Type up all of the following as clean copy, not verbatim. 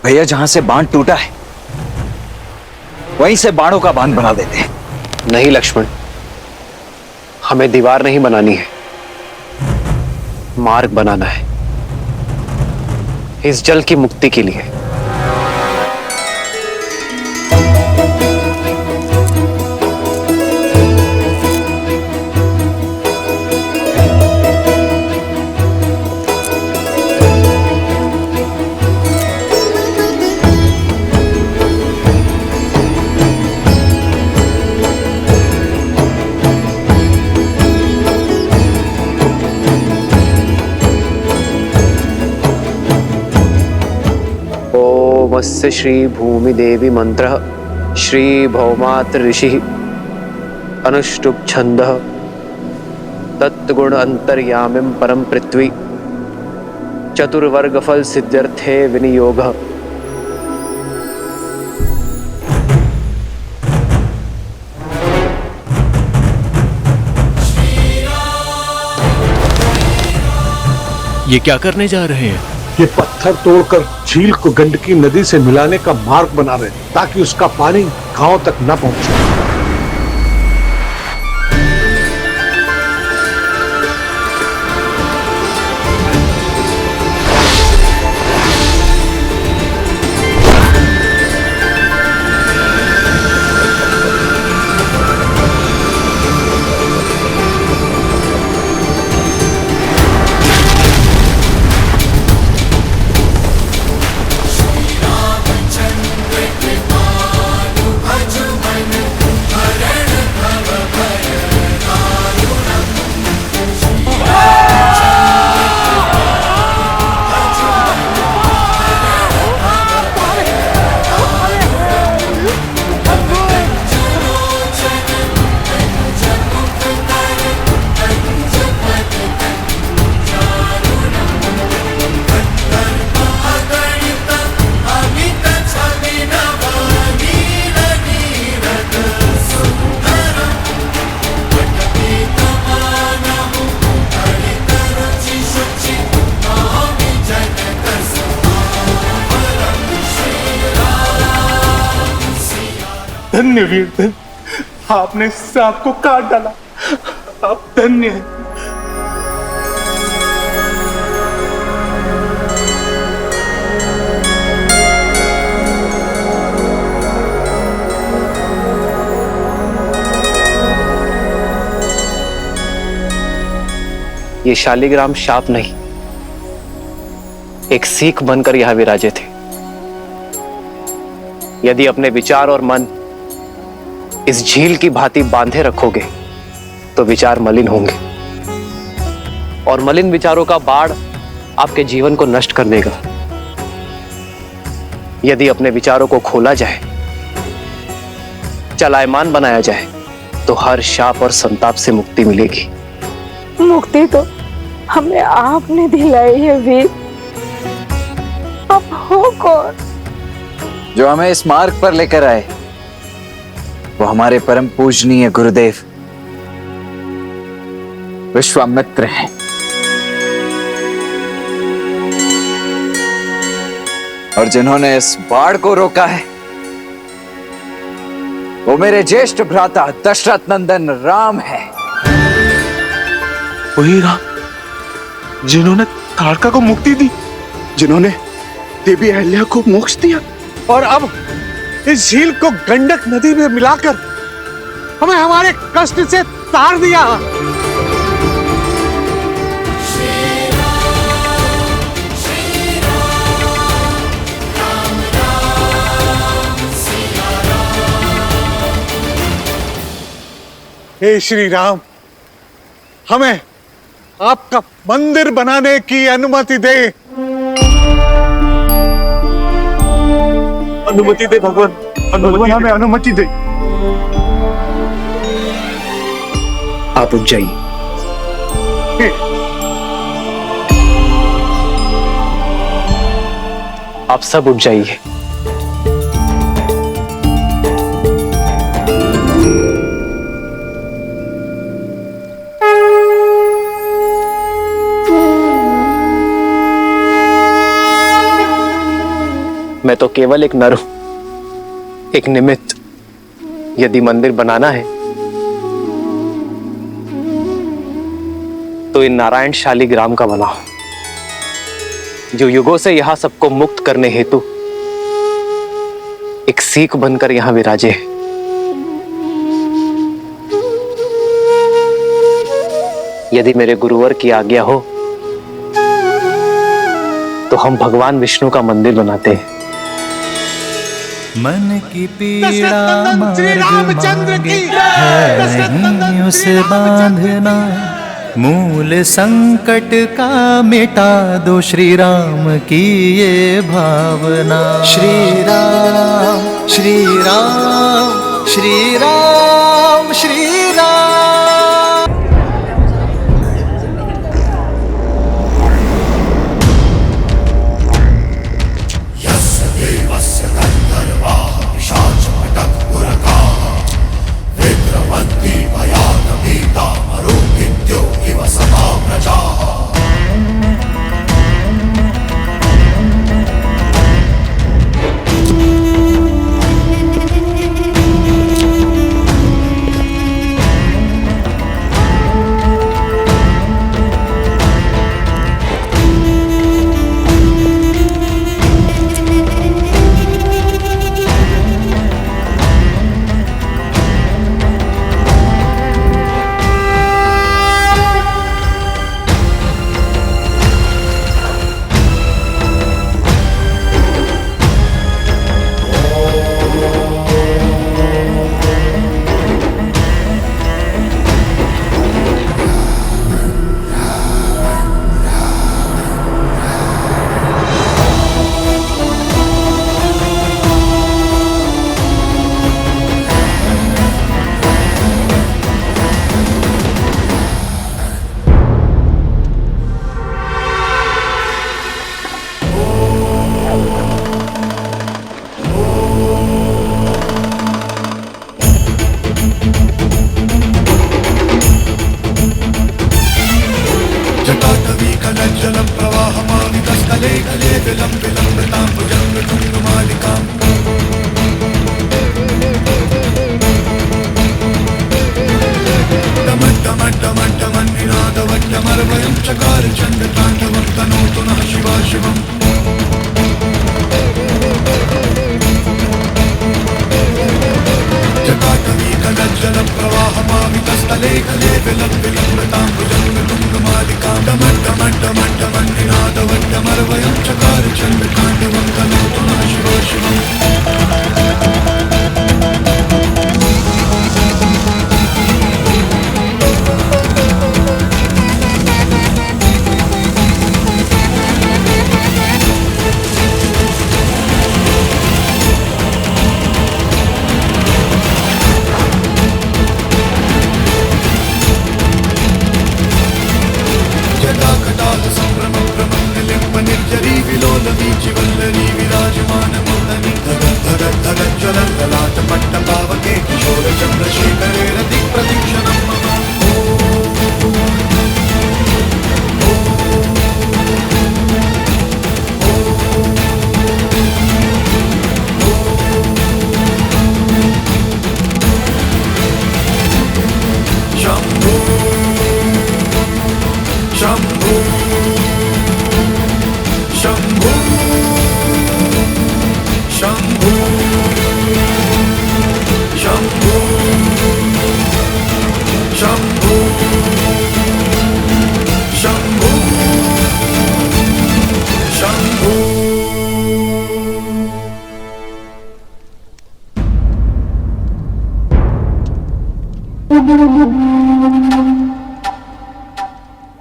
भैया, जहां से बांध टूटा है वहीं से बाणों का बांध बना देते हैं। नहीं लक्ष्मण, हमें दीवार नहीं बनानी है, मार्ग बनाना है इस जल की मुक्ति के लिए। ओमस्य श्री भूमि देवी मंत्र श्री भौमात्र ऋषि अनुष्टुप छंद तत्गुण अंतर्यामिं परम पृथ्वी चतुर्वर्ग फल सिद्ध्यर्थे विनियोग। ये क्या करने जा रहे हैं? ये पत्थर तोड़कर झील को गंडकी नदी से मिलाने का मार्ग बना रहे ताकि उसका पानी गांव तक न पहुंचे। धन्य वीर धन्य, आपने सांप को काट डाला, आप धन्य हैं। ये शालिग्राम शाप नहीं, एक सीख बनकर यहां विराजे थे। यदि अपने विचार और मन इस झील की भांति बांधे रखोगे तो विचार मलिन होंगे और मलिन विचारों का बाढ़ आपके जीवन को नष्ट कर देगा। यदि अपने विचारों को खोला जाए, चलायमान बनाया जाए तो हर शाप और संताप से मुक्ति मिलेगी। मुक्ति तो हमें आपने दिलाई है वीर, अब हो कौन जो हमें इस मार्ग पर लेकर आए? वो हमारे परम पूजनीय गुरुदेव विश्वामित्र हैं। और जिन्होंने इस बाढ़ को रोका है वो मेरे ज्येष्ठ भ्राता दशरथ नंदन राम है। वही राम जिन्होंने ताड़का को मुक्ति दी, जिन्होंने देवी अहल्या को मोक्ष दिया और अब इस झील को गंडक नदी में मिलाकर हमें हमारे कष्ट से तार दिया। हे श्री राम, हमें आपका मंदिर बनाने की अनुमति दे। अनुमति दे भगवान, भगवान हमें अनुमति दे। आप उठ जाइए। आप सब उठ जाइए। मैं मैं तो केवल एक नर हूं, एक निमित्त। यदि मंदिर बनाना है तो इन नारायण शालिग्राम का बनाओ, जो युगों से यहां सबको मुक्त करने हेतु एक सीख बनकर यहां विराजे है। यदि मेरे गुरुवर की आज्ञा हो तो हम भगवान विष्णु का मंदिर बनाते हैं। मन की पीड़ा मार्ग श्री रामचंद्र मांगे की है नहीं उसे बांधना, मूल संकट का मिटा दो श्री राम की ये भावना। श्री राम श्री राम श्री राम श्री राम।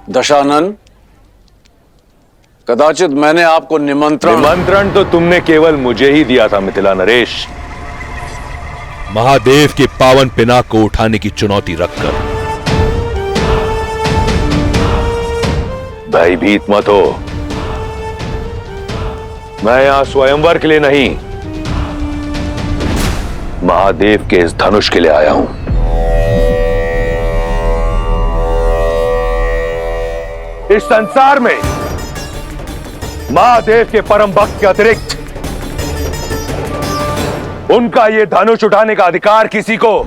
दशानन, कदाचित मैंने आपको निमंत्रण तो तुमने केवल मुझे ही दिया था मिथिला नरेश। महादेव के पावन पिनाक को उठाने की चुनौती रखकर। भयभीत मत हो, मैं यहां स्वयंवर के लिए नहीं, महादेव के इस धनुष के लिए आया हूं। इस संसार में महादेव के परम भक्त के अतिरिक्त उनका ये धनुष उठाने का अधिकार किसी को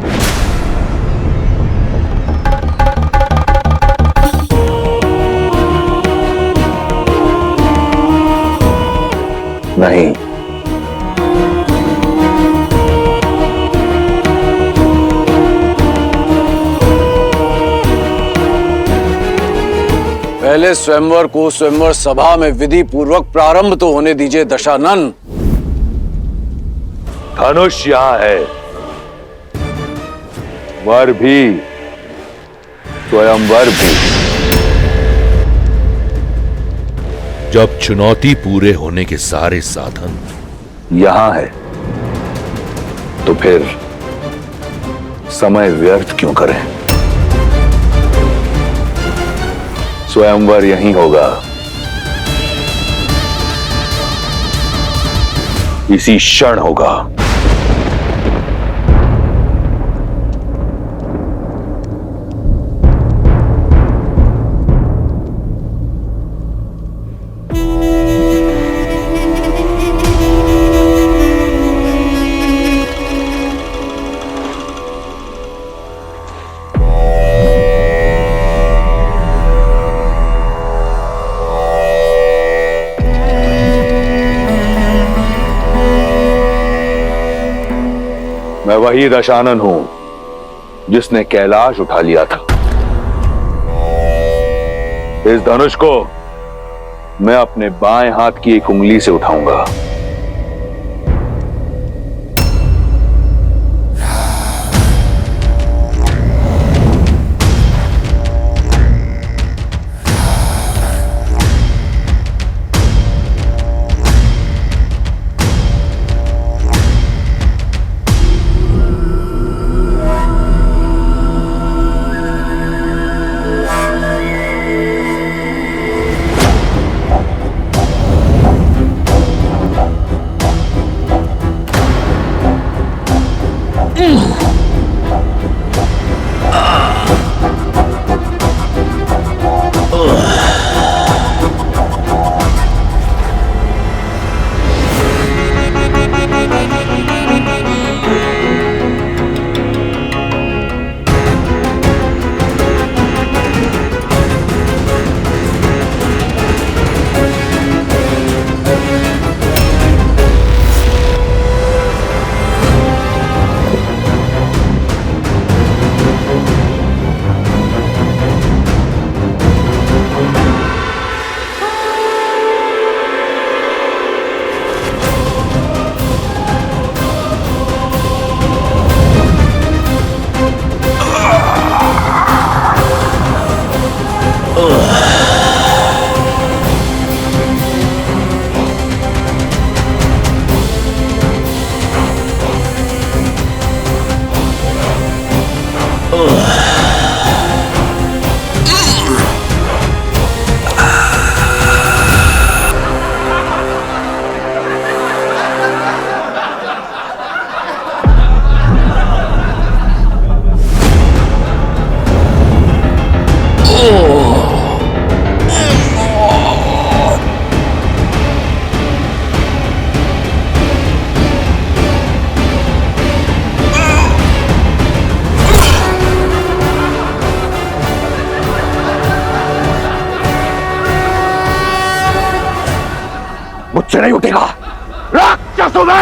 नहीं। पहले स्वयंवर को स्वयंवर सभा में विधि पूर्वक प्रारंभ तो होने दीजिए दशानन। धनुष यहां है, वर भी, स्वयंवर भी। जब चुनौती पूरे होने के सारे साधन यहां है तो फिर समय व्यर्थ क्यों करें? स्वयंवर यहीं होगा, इसी क्षण होगा। मैं वही दशानन हूं जिसने कैलाश उठा लिया था। इस धनुष को मैं अपने बाएं हाथ की एक उंगली से उठाऊंगा। मुझसे नहीं उठेगा राक्षसों में।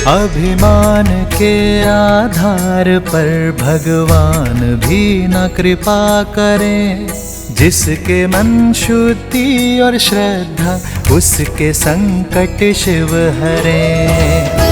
अभिमान के आधार पर भगवान भी न कृपा करें। जिसके मन शुद्धि और श्रद्धा उसके संकट शिव हरें।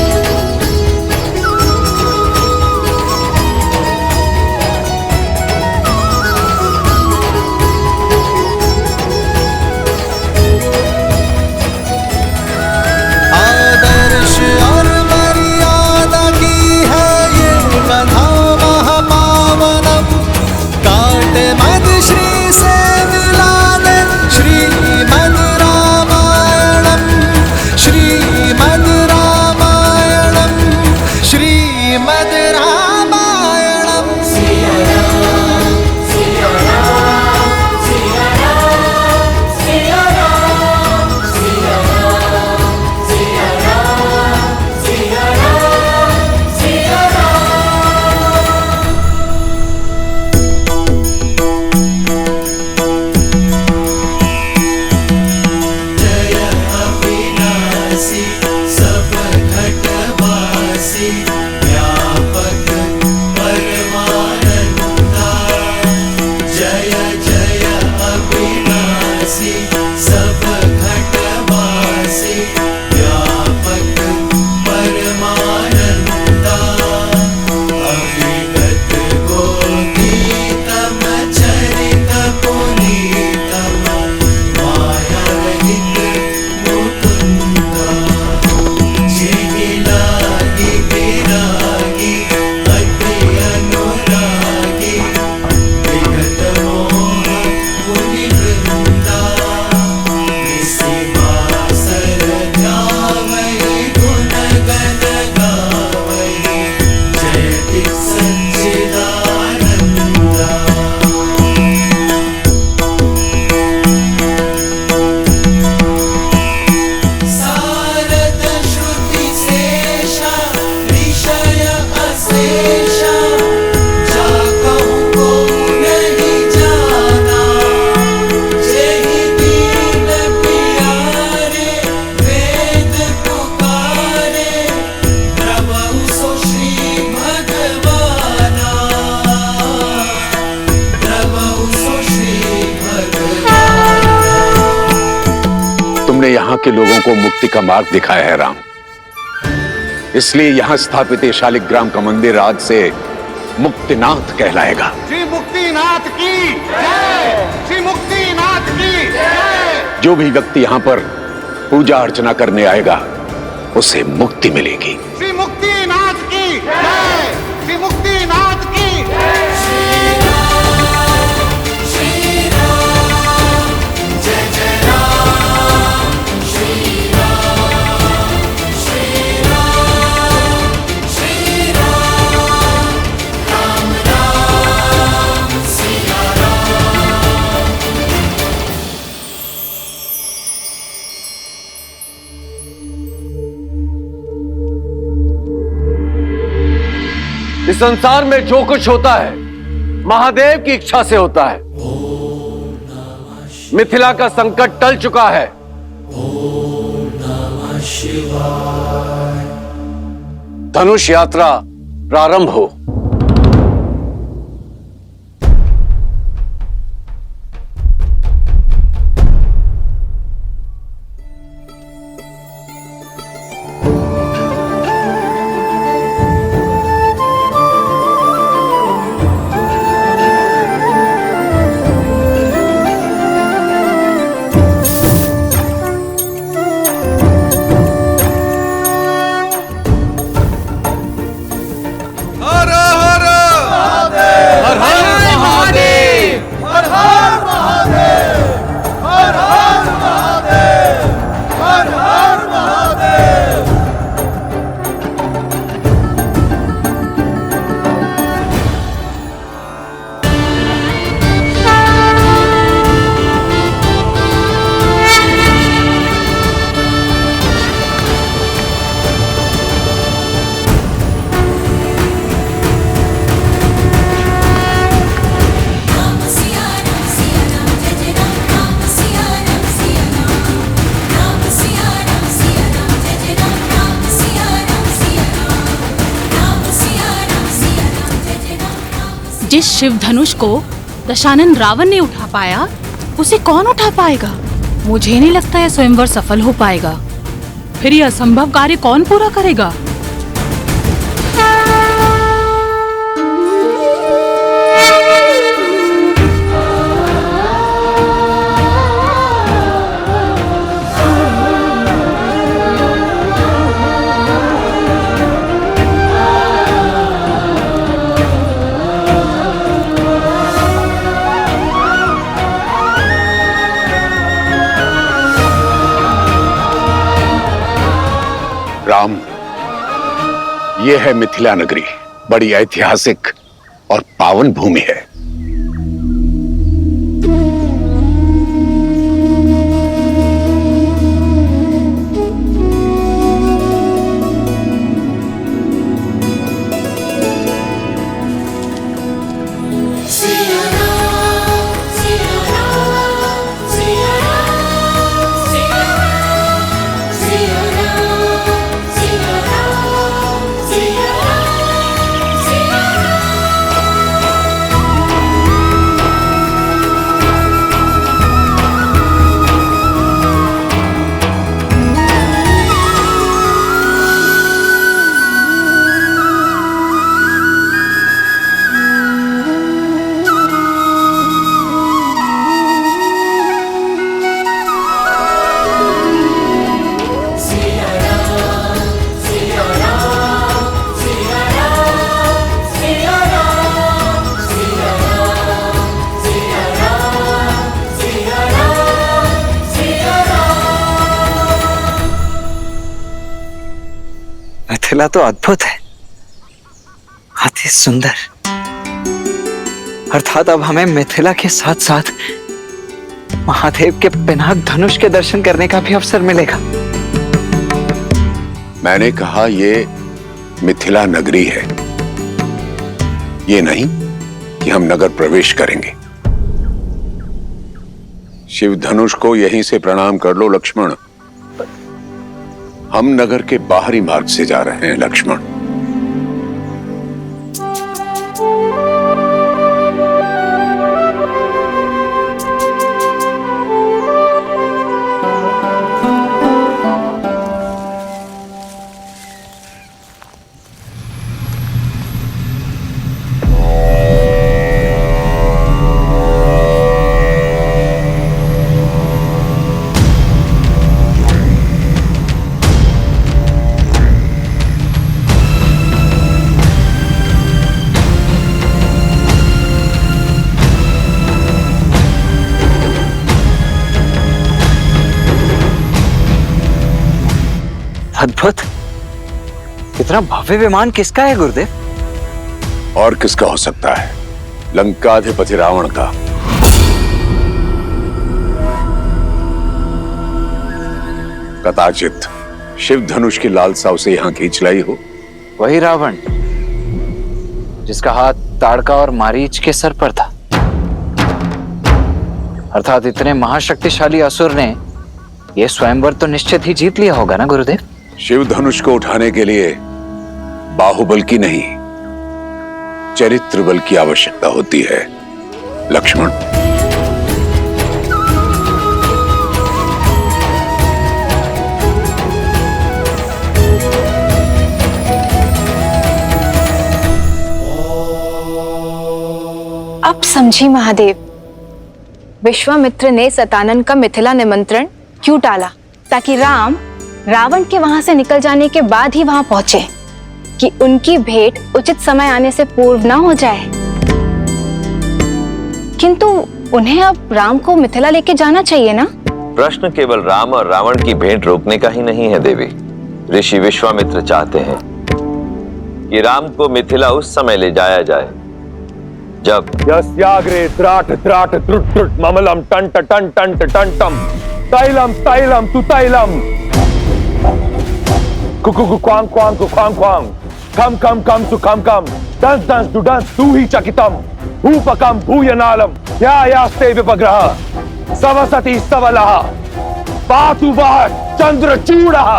यहाँ के लोगों को मुक्ति का मार्ग दिखाया है राम। इसलिए यहाँ स्थापित शालिग्राम का मंदिर आज से मुक्तिनाथ कहलाएगा। श्री मुक्तिनाथ की जय, श्री मुक्तिनाथ की जय। जो भी व्यक्ति यहाँ पर पूजा अर्चना करने आएगा उसे मुक्ति मिलेगी। श्री मुक्तिनाथ की जय, श्री मुक्तिनाथ की जय। इस संसार में जो कुछ होता है महादेव की इच्छा से होता है। मिथिला का संकट टल चुका है। धनुष यात्रा प्रारंभ हो। जिस शिव धनुष को दशानन रावण ने उठा पाया, उसे कौन उठा पाएगा? मुझे नहीं लगता यह स्वयंवर सफल हो पाएगा। फिर यह असंभव कार्य कौन पूरा करेगा? राम, यह है मिथिला नगरी, बड़ी ऐतिहासिक और पावन भूमि है। मिथिला तो अद्भुत है, अति सुंदर। अर्थात अब हमें मिथिला के साथ साथ महादेव के पिनाक धनुष के दर्शन करने का भी अवसर मिलेगा। मैंने कहा ये मिथिला नगरी है, ये नहीं कि हम नगर प्रवेश करेंगे। शिव धनुष को यहीं से प्रणाम कर लो लक्ष्मण। हम नगर के बाहरी मार्ग से जा रहे हैं लक्ष्मण। अद्भुत, इतना भव्य विमान किसका है गुरुदेव? और किसका हो सकता है? लंकाधिपति रावण का। कदाचित शिव धनुष की लालसा उसे यहां खींच लाई हो। वही रावण जिसका हाथ ताड़का और मारीच के सर पर था। अर्थात इतने महाशक्तिशाली असुर ने यह स्वयंवर तो निश्चित ही जीत लिया होगा ना गुरुदेव? शिव धनुष को उठाने के लिए बाहुबल की नहीं, चरित्र बल की आवश्यकता होती है लक्ष्मण। अब समझी महादेव, विश्वामित्र ने सतानन का मिथिला निमंत्रण क्यों टाला? ताकि राम रावण के वहां से निकल जाने के बाद ही वहां पहुंचे, कि उनकी भेंट उचित समय आने से पूर्व ना हो जाए। किंतु उन्हें अब राम को मिथिला लेके जाना चाहिए ना? प्रश्न केवल राम और रावण की भेंट रोकने का ही नहीं है देवी। ऋषि विश्वामित्र चाहते हैं कि राम को मिथिला उस समय ले जाया जाए जब यस्याग्रे त्राट त्राट त्रुट त्रुट ममलम टंट टंट टंट टंटम तैलम तैलम तु तैलम Kuku Quang Quang Quang Quang कम कम कम सु कम कम दंस दंस दु दंस तु ही चकितम भूपकम भूयनालम या यास्ते विपग्रह सवसति सवलः पातु वः चंद्रचूडः।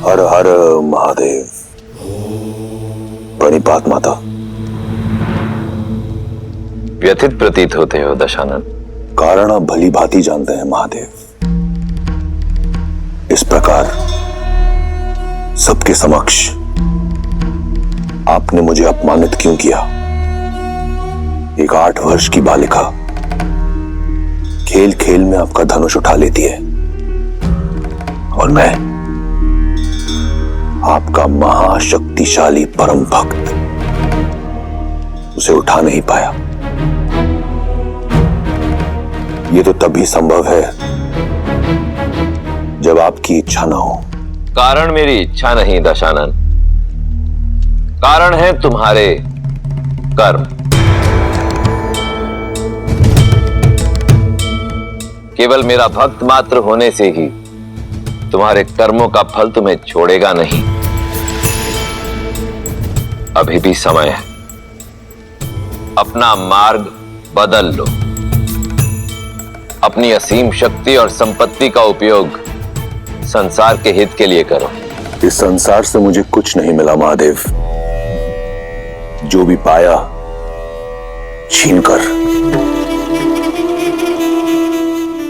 हर हर महादेव। प्रणिपात माता। व्यथित प्रतीत होते हो दशानन। कारण आप भली भांति जानते हैं महादेव। इस प्रकार सबके समक्ष आपने मुझे अपमानित क्यों किया? एक 8 वर्ष की बालिका खेल खेल में आपका धनुष उठा लेती है और मैं आपका महाशक्तिशाली परम भक्त उसे उठा नहीं पाया। ये तो तभी संभव है जब आपकी इच्छा ना हो। कारण मेरी इच्छा नहीं दशानन, कारण है तुम्हारे कर्म। केवल मेरा भक्त मात्र होने से ही तुम्हारे कर्मों का फल तुम्हें छोड़ेगा नहीं। अभी भी समय है, अपना मार्ग बदल लो। अपनी असीम शक्ति और संपत्ति का उपयोग संसार के हित के लिए करो। इस संसार से मुझे कुछ नहीं मिला महादेव। जो भी पाया छीनकर।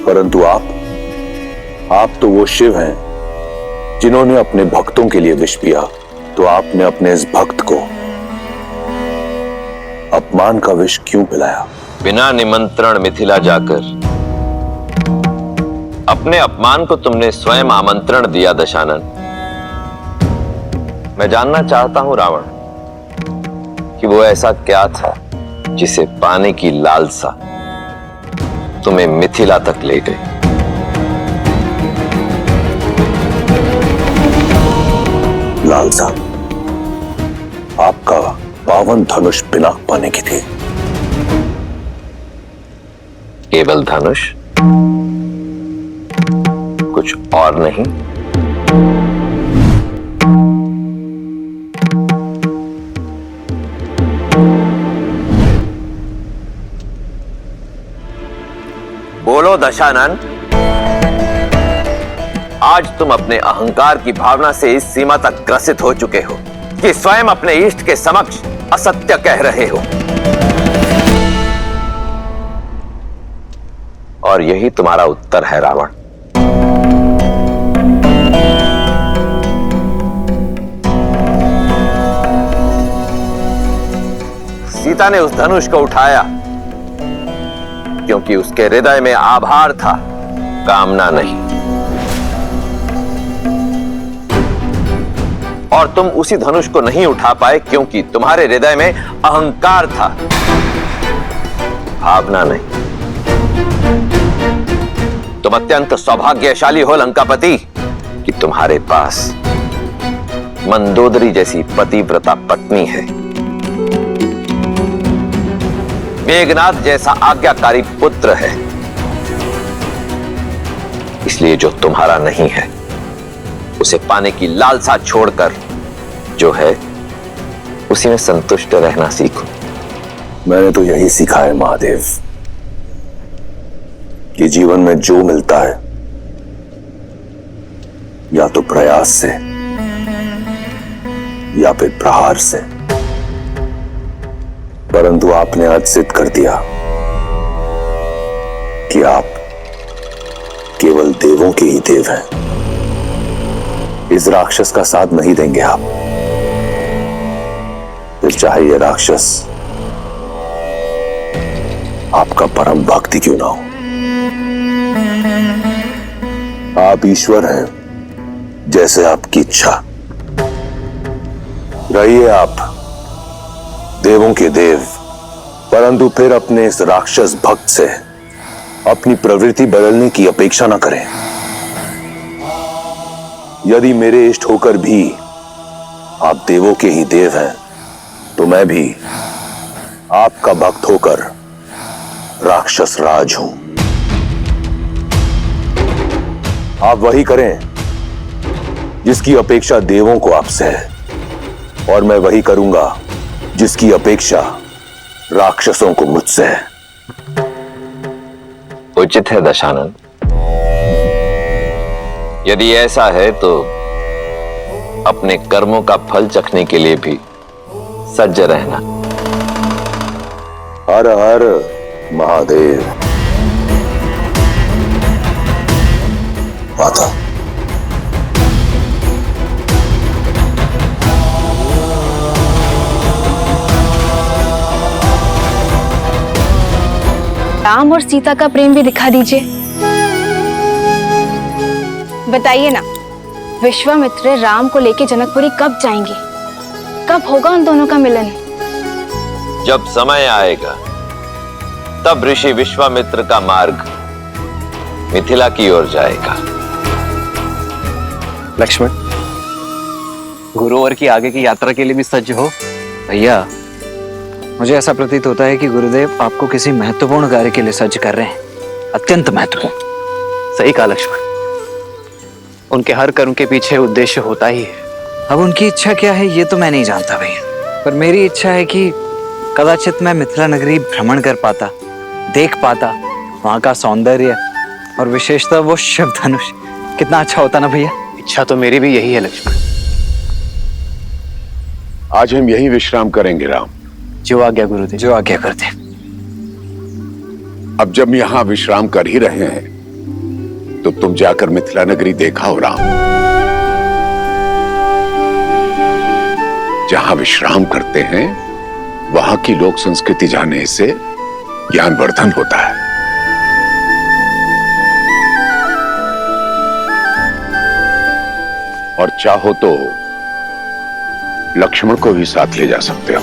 परंतु आप तो वो शिव हैं जिन्होंने अपने भक्तों के लिए विष पिया। तो आपने अपने इस भक्त को अपमान का विष क्यों पिलाया? बिना निमंत्रण मिथिला जाकर अपने अपमान को तुमने स्वयं आमंत्रण दिया दशानन। मैं जानना चाहता हूं रावण कि वो ऐसा क्या था जिसे पाने की लालसा तुम्हें मिथिला तक ले गई। लालसा आपका पावन धनुष पिनाक पाने की थी। केवल धनुष, कुछ और नहीं? बोलो दशानन, आज तुम अपने अहंकार की भावना से इस सीमा तक ग्रसित हो चुके हो कि स्वयं अपने इष्ट के समक्ष असत्य कह रहे हो। और यही तुम्हारा उत्तर है रावण। सीता ने उस धनुष को उठाया क्योंकि उसके हृदय में आभार था, कामना नहीं। और तुम उसी धनुष को नहीं उठा पाए क्योंकि तुम्हारे हृदय में अहंकार था, भावना नहीं। तुम अत्यंत सौभाग्यशाली हो लंकापति कि तुम्हारे पास मंदोदरी जैसी पतिव्रता पत्नी है, मेघनाद जैसा आज्ञाकारी पुत्र है। इसलिए जो तुम्हारा नहीं है उसे पाने की लालसा छोड़कर जो है उसी में संतुष्ट रहना सीखो। मैंने तो यही सीखा है महादेव कि जीवन में जो मिलता है या तो प्रयास से या फिर प्रहार से, परंतु आपने आज सिद्ध कर दिया कि आप केवल देवों के ही देव हैं। इस राक्षस का साथ नहीं देंगे आप, फिर चाहे ये राक्षस आपका परम भक्त क्यों ना हो। आप ईश्वर हैं, जैसे आपकी इच्छा। रहिए आप देवों के देव, परंतु फिर अपने इस राक्षस भक्त से अपनी प्रवृत्ति बदलने की अपेक्षा न करें। यदि मेरे इष्ट होकर भी आप देवों के ही देव हैं, तो मैं भी आपका भक्त होकर राक्षस राज हूं। आप वही करें जिसकी अपेक्षा देवों को आपसे है, और मैं वही करूंगा जिसकी अपेक्षा राक्षसों को मुझसे है। उचित है दशानन। यदि ऐसा है तो अपने कर्मों का फल चखने के लिए भी सज्ज रहना। हर हर महादेव। माता, राम और सीता का प्रेम भी दिखा दीजिए। बताइए ना, विश्वामित्र राम को लेके जनकपुरी कब जाएंगे? कब होगा उन दोनों का मिलन? जब समय आएगा तब ऋषि विश्वामित्र का मार्ग मिथिला की ओर जाएगा। लक्ष्मण, गुरुवर की आगे की यात्रा के लिए भी सज्ज हो। भैया, मुझे ऐसा प्रतीत होता है कि गुरुदेव आपको किसी महत्वपूर्ण कार्य के लिए सज्ज कर रहे हैं, अत्यंत महत्वपूर्ण। सही कहा लक्ष्मण, उनके हर कर्म के पीछे उद्देश्य होता ही है। अब उनकी इच्छा क्या है ये तो मैं नहीं जानता भैया, पर मेरी इच्छा है कि कदाचित मैं मिथिला नगरी भ्रमण कर पाता, देख पाता वहां का सौंदर्य और विशेषतः वो शिव धनुष। कितना अच्छा होता ना भैया। इच्छा तो मेरी भी यही है लक्ष्मण। आज हम यहीं विश्राम करेंगे राम। जो आज्ञा गुरुदेव। जो आज्ञा करते। अब जब यहां विश्राम कर ही रहे हैं तो तुम जाकर मिथिला नगरी देखा हो राम। जहां विश्राम करते हैं वहां की लोक संस्कृति जानने से ज्ञानवर्धन होता है। और चाहो तो लक्ष्मण को भी साथ ले जा सकते हो।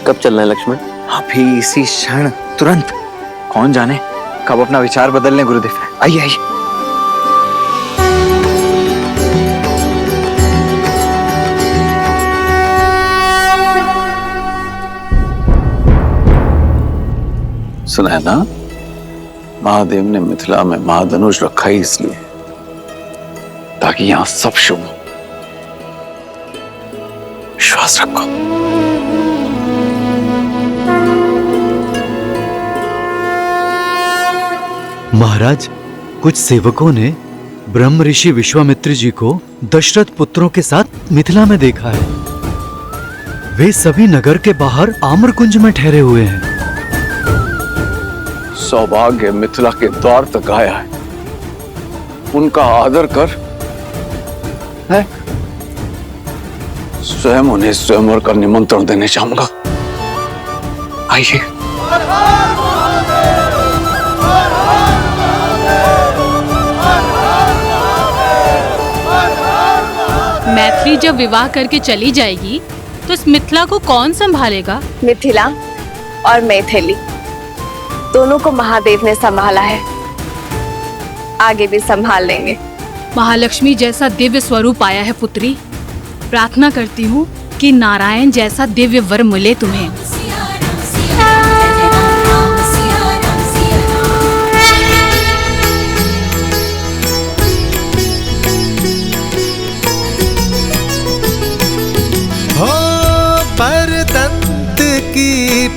कब चलना है लक्ष्मण? अभी इसी क्षण, तुरंत। कौन जाने कब अपना विचार बदल लें गुरुदेव। आइए आइए। सुना है ना, महादेव ने मिथिला में महाधनुष रखा ही इसलिए ताकि यहां सब शुभ हो। विश्वास रखो। महाराज, कुछ सेवकों ने ब्रह्म ऋषि विश्वामित्र जी को दशरथ पुत्रों के साथ मिथिला में देखा है। वे सभी नगर के बाहर आम्रकुंज में ठहरे हुए हैं। सौभाग्य मिथिला के द्वार तक आया है, उनका आदर कर। है? स्वयं उन्हें स्वयंवर का निमंत्रण देने चाहूंगा। आइए। मैथिली जब विवाह करके चली जाएगी तो इस मिथिला को कौन संभालेगा? मिथिला और मैथिली दोनों को महादेव ने संभाला है, आगे भी संभाल लेंगे। महालक्ष्मी जैसा दिव्य स्वरूप आया है पुत्री। प्रार्थना करती हूँ कि नारायण जैसा दिव्य वर मिले तुम्हें।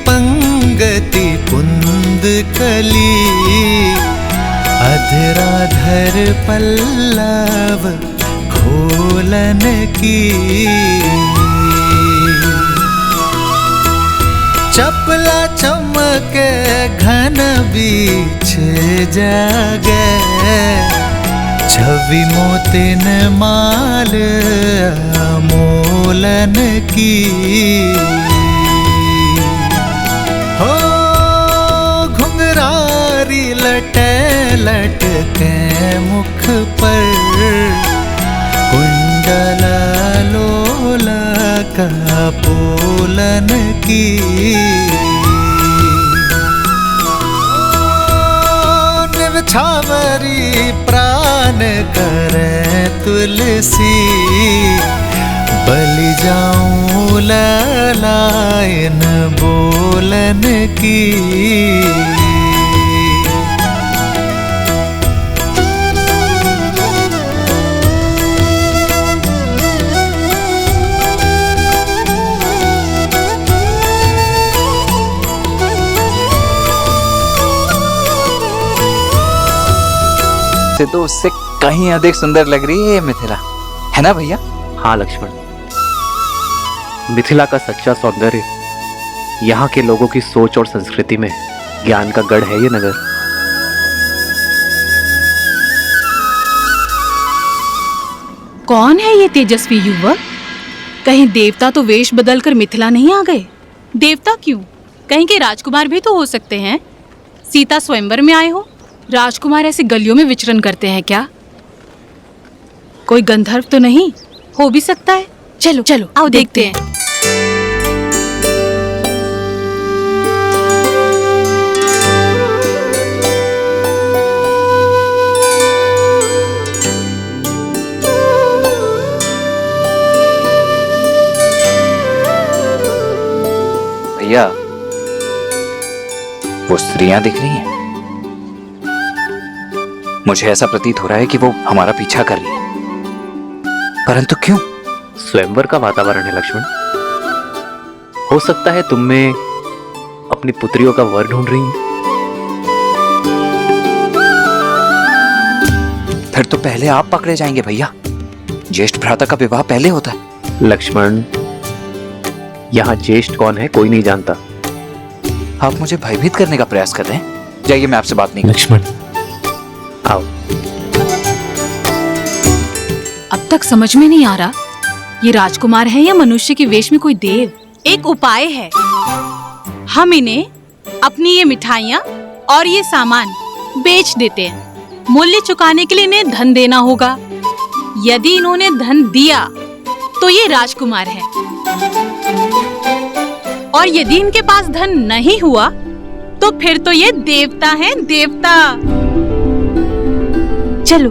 पंगति पुंद कली अधराधर पल्लव खोलन की चपला चमके घन बीच जागे छवि मोतिन माल मोलन की हो घुंघरारी लटे लटके मुख पर कुंडल लोला का पोलन की छावरी प्राण करे तुलसी बलि जाऊं ललायन बोलन की से तो उससे कहीं अधिक सुंदर लग रही है ये मिथिला, है ना भैया? हाँ लक्ष्मण, मिथिला का सच्चा सौंदर्य यहाँ के लोगों की सोच और संस्कृति में ज्ञान का गढ़ है ये नगर। कौन है ये तेजस्वी युवक? कहीं देवता तो वेश बदलकर मिथिला नहीं आ गए? देवता क्यों, कहीं के राजकुमार भी तो हो सकते हैं। सीता स्वयंवर में आए हो, राजकुमार ऐसे गलियों में विचरण करते हैं क्या? कोई गंधर्व तो नहीं, हो भी सकता है। चलो चलो आओ देखते हैं। भैया, वो स्त्रियां दिख रही हैं। मुझे ऐसा प्रतीत हो रहा है कि वो हमारा पीछा कर रही है, परंतु क्यों? स्वयंवर का वातावरण है लक्ष्मण। हो सकता है तुम में अपनी पुत्रियों का वर ढूंढ रही हैं। फिर तो पहले आप पकड़े जाएंगे भैया। ज्येष्ठ भ्राता का विवाह पहले होता है। लक्ष्मण, यहाँ ज्येष्ठ कौन है कोई नहीं जानता। आप मुझे भयभीत करने का प्रयास कर रहे हैं। जाइए, मैं आपसे बात नहीं। लक्ष्मण आओ। अब तक समझ में नहीं आ रहा ये राजकुमार है या मनुष्य के वेश में कोई देव। एक उपाय है, हम इन्हें अपनी ये मिठाइयाँ और ये सामान बेच देते हैं। मूल्य चुकाने के लिए इन्हें धन देना होगा। यदि इन्होंने धन दिया तो ये राजकुमार है, और यदि इनके पास धन नहीं हुआ तो फिर तो ये देवता है, देवता। चलो।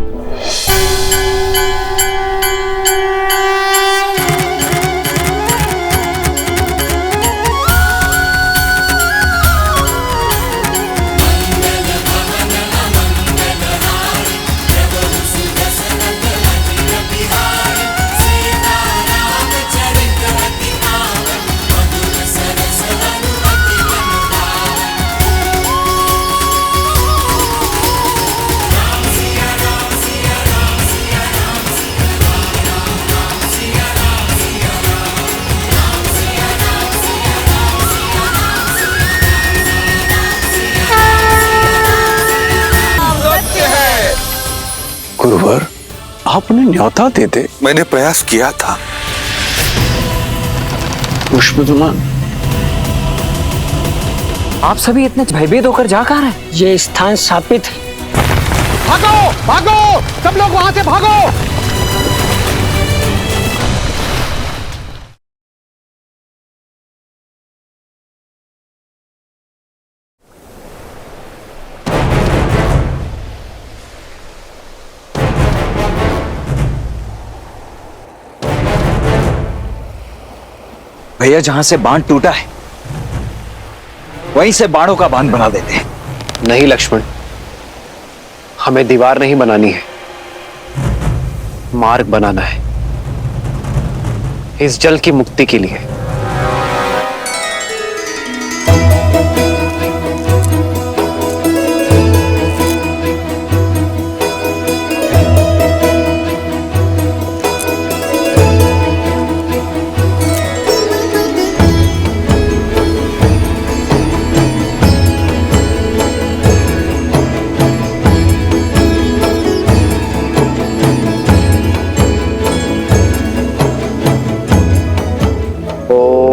गुरुवर, आपने न्योता दे दे। मैंने प्रयास किया था। पुष्पदुलान, आप सभी इतने भयभीत होकर जा कहाँ रहे? ये स्थान शापित है। भागो भागो, सब लोग वहां से भागो। भैया, जहां से बांध टूटा है वहीं से बाणों का बांध बना देते हैं। नहीं लक्ष्मण, हमें दीवार नहीं बनानी है, मार्ग बनाना है इस जल की मुक्ति के लिए।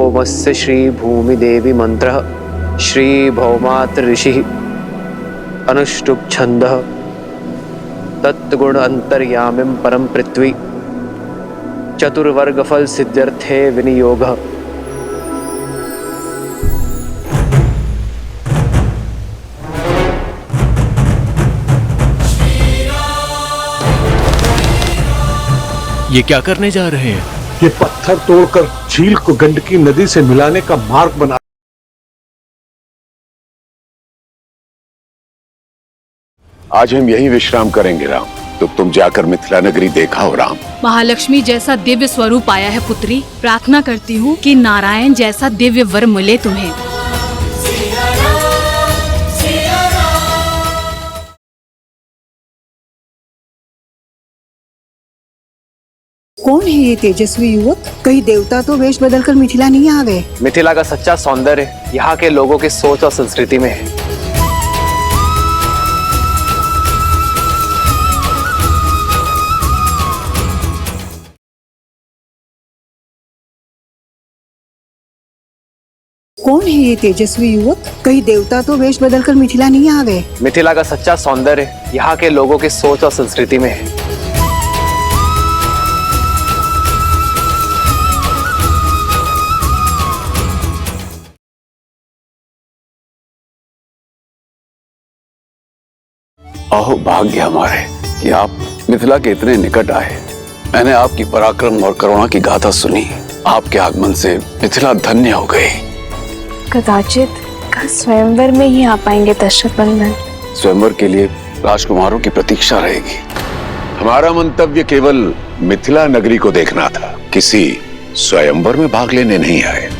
ओमस्य श्री भूमि देवी मंत्र श्री भौमात्र ऋषि अनुष्टुप छंद तत्गुण अंतर्यामिम परम पृथ्वी चतुर्वर्ग फल सिद्ध्यर्थे विनियोग। ये क्या करने जा रहे हैं? ये पत्थर तोड़कर झील को गंडकी नदी से मिलाने का मार्ग बना। आज हम यहीं विश्राम करेंगे राम, तो तुम जाकर मिथिला नगरी देखा हो राम। महालक्ष्मी जैसा दिव्य स्वरूप आया है पुत्री, प्रार्थना करती हूँ कि नारायण जैसा दिव्य वर मिले तुम्हें। कौन है ये तेजस्वी युवक? कहीं देवता तो वेश बदलकर मिथिला नहीं आ गए? मिथिला का सच्चा सौंदर्य यहाँ के लोगों की सोच और संस्कृति में है। कौन है ये तेजस्वी युवक? कहीं देवता तो वेश बदलकर मिथिला नहीं आ गए? मिथिला का सच्चा सौंदर्य यहाँ के लोगों की सोच और संस्कृति में है। अहो भाग्य हमारे कि आप मिथिला के इतने निकट आए। मैंने आपकी पराक्रम और करुणा की गाथा सुनी। आपके आगमन से मिथिला धन्य हो गई। कदाचित कल स्वयंवर में ही आ पाएंगे दशरथ नंदन। स्वयंवर के लिए राजकुमारों की प्रतीक्षा रहेगी। हमारा मंतव्य केवल मिथिला नगरी को देखना था, किसी स्वयंवर में भाग लेने नहीं आए।